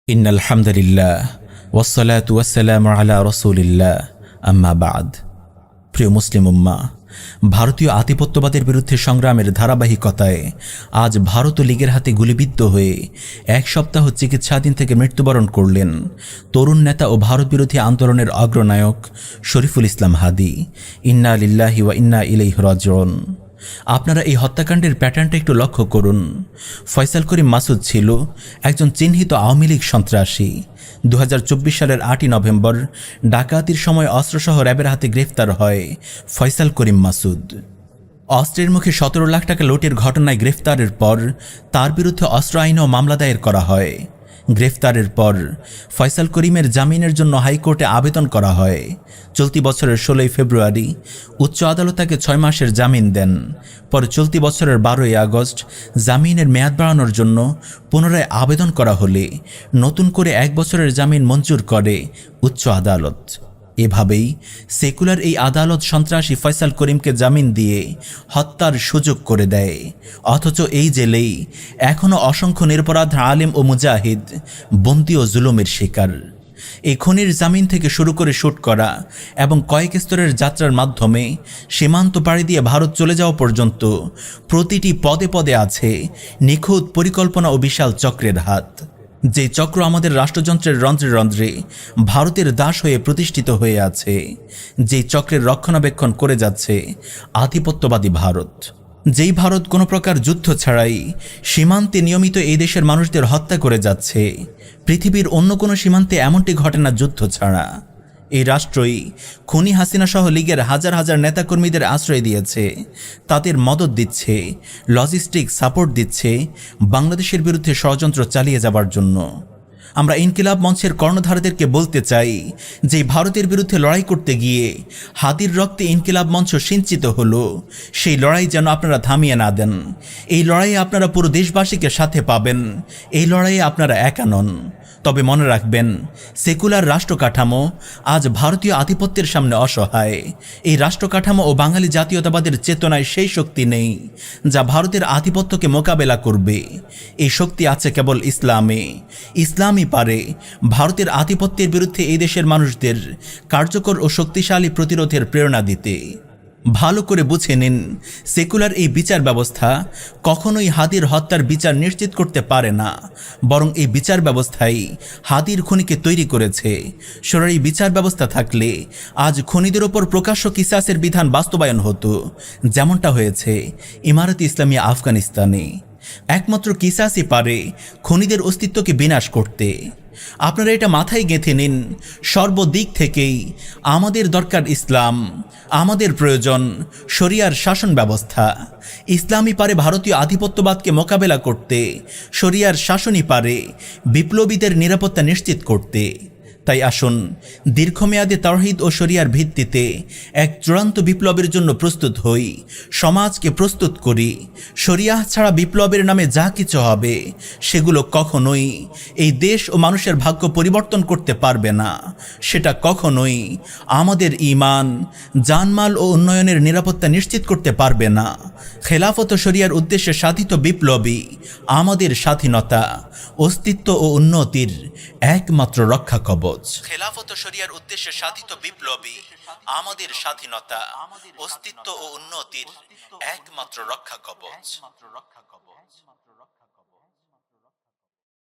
ইন্নাল হামদুলিল্লাহ ওয়াসসালাতু ওয়াসসালামু আলা রাসূলিল্লাহ আম্মা বাদ। প্রিয় মুসলিম উম্মাহ, ভারতীয় আধিপত্যবাদের বিরুদ্ধে সংগ্রামের ধারাবাহিকতায় আজ ভারত লীগের হাতে গুলিবিদ্ধ হয়ে এক সপ্তাহ চিকিৎসাধীন থেকে মৃত্যুবরণ করলেন তরুণ নেতা ও ভারত বিরোধী আন্দোলনের অগ্রনায়ক শরীফুল ইসলাম হাদি। ইন্না লিল্লাহি ওয়া ইন্না ইলাইহি রাজিউন। আপনারা এই হত্যাকাণ্ডের প্যাটার্নটা একটু লক্ষ্য করুন। ফয়সাল করিম মাসুদ ছিল একজন চিহ্নিত আওয়ামী লীগ সন্ত্রাসী। 2024 সালের 8ই নভেম্বর ডাকাতির সময় অস্ত্রসহ র্যাবের হাতে গ্রেফতার হয় ফয়সাল করিম মাসুদ। অস্ত্রের মুখে 17 লাখ টাকা লুটের ঘটনায় গ্রেফতারের পর তার বিরুদ্ধে অস্ত্র আইনেও মামলা দায়ের করা হয়। গ্রেফতারের পর ফয়সাল করিমের জামিনের জন্য হাইকোর্টে আবেদন করা হয়। চলতি বছরের 16ই ফেব্রুয়ারি উচ্চ আদালত তাকে 6 মাসের জামিন দেন। পরে চলতি বছরের 12ই আগস্ট জামিনের মেয়াদ বাড়ানোর জন্য পুনরায় আবেদন করা হলে নতুন করে 1 বছরের জামিন মঞ্জুর করে উচ্চ আদালত। এভাবেই সেকুলার এই আদালত সন্ত্রাসী ফয়সাল করিমকে জামিন দিয়ে হত্যার সুযোগ করে দেয়। অথচ এই জেলেই এখনও অসংখ্য নিরপরাধ আলেম ও মুজাহিদ বন্দী ও জুলুমের শিকার। এই খুনির জামিন থেকে শুরু করে শুট করা এবং কয়েক স্তরের যাত্রার মাধ্যমে সীমান্ত পাড়ি দিয়ে ভারত চলে যাওয়া পর্যন্ত প্রতিটি পদে পদে আছে নিখুঁত পরিকল্পনা ও বিশাল চক্রের হাত। যে চক্র আমাদের রাষ্ট্রযন্ত্রের রন্ধ্রে রন্ধ্রে ভারতের দাস হয়ে প্রতিষ্ঠিত হয়ে আছে, যেই চক্রের রক্ষণাবেক্ষণ করে যাচ্ছে আধিপত্যবাদী ভারত। যেই ভারত কোনো প্রকার যুদ্ধ ছাড়াই সীমান্তে নিয়মিত এই দেশের মানুষদের হত্যা করে যাচ্ছে, পৃথিবীর অন্য কোনো সীমান্তে এমনটি ঘটে না যুদ্ধ ছাড়া। এই রাষ্ট্রই খুনি হাসিনা সহ লীগের হাজার হাজার নেতাকর্মীদের আশ্রয় দিয়েছে, তাদের মদত দিচ্ছে, লজিস্টিক সাপোর্ট দিচ্ছে বাংলাদেশের বিরুদ্ধে ষড়যন্ত্র চালিয়ে যাবার জন্য। আমরা ইনকিলাব মঞ্চের কর্ণধারদেরকে বলতে চাই যে ভারতের বিরুদ্ধে লড়াই করতে গিয়ে হাদির রক্তে ইনকিলাব মঞ্চ সিঞ্চিত হলো, সেই লড়াই যেন আপনারা থামিয়ে না দেন। এই লড়াইয়ে আপনারা পুরো দেশবাসীকে সাথে পাবেন, এই লড়াইয়ে আপনারা একা নন। তবে মনে রাখবেন, সেকুলার রাষ্ট্র কাঠামো আজ ভারতীয় আধিপত্যের সামনে অসহায়। এই রাষ্ট্র কাঠামো ও বাঙালি জাতীয়তাবাদের চেতনায় সেই শক্তি নেই যা ভারতের আধিপত্যকে মোকাবেলা করবে। এই শক্তি আছে কেবল ইসলামে। ইসলামই পারে ভারতের আধিপত্যের বিরুদ্ধে এই দেশের মানুষদের কার্যকর ও শক্তিশালী প্রতিরোধের প্রেরণা দিতে। ভালো করে বুঝে নিন, সেকুলার এই বিচার ব্যবস্থা কখনোই হাদির হত্যার বিচার নিশ্চিত করতে পারে না, বরং এই বিচার ব্যবস্থাই হাদির খুনিকে তৈরি করেছে। সরাসরি বিচার ব্যবস্থা থাকলে আজ খুনিদের ওপর প্রকাশ্য কিসাসের বিধান বাস্তবায়ন হতো, যেমনটা হয়েছে ইমারতে ইসলামিয়া আফগানিস্তানে। একমাত্র কিসাসই পারে খুনিদের অস্তিত্বকে বিনাশ করতে। আপনারা এটা মাথায় গেঁথে নিন, সর্বদিক থেকেই আমাদের দরকার ইসলাম, আমাদের প্রয়োজন শরিয়ার শাসন ব্যবস্থা। ইসলামই পারে ভারতীয় আধিপত্যবাদকে মোকাবেলা করতে, শরিয়ার শাসনই পারে বিপ্লবীদের নিরাপত্তা নিশ্চিত করতে। তাই আসুন দীর্ঘমেয়াদে তাওহীদ ও শরিয়ার ভিত্তিতে এক চূড়ান্ত বিপ্লবের জন্য প্রস্তুত হই, সমাজকে প্রস্তুত করি। শরিয়াহ ছাড়া বিপ্লবের নামে যা কিছু হবে সেগুলো কখনোই এই দেশ ও মানুষের ভাগ্য পরিবর্তন করতে পারবে না। সেটা কখনোই আমাদের ঈমান, জানমাল ও উন্নয়নের নিরাপত্তা নিশ্চিত করতে পারবে না। খেলাফত ও শরিয়ার উদ্দেশ্যে সাধিত বিপ্লবী আমাদের স্বাধীনতা, অস্তিত্ব ও উন্নতির একমাত্র রক্ষা কবচ। খেলাফত ও শরিয়ার উদ্দেশ্যে সাধিত বিপ্লবী আমাদের স্বাধীনতা, অস্তিত্ব ও উন্নতির একমাত্র রক্ষা কবচ।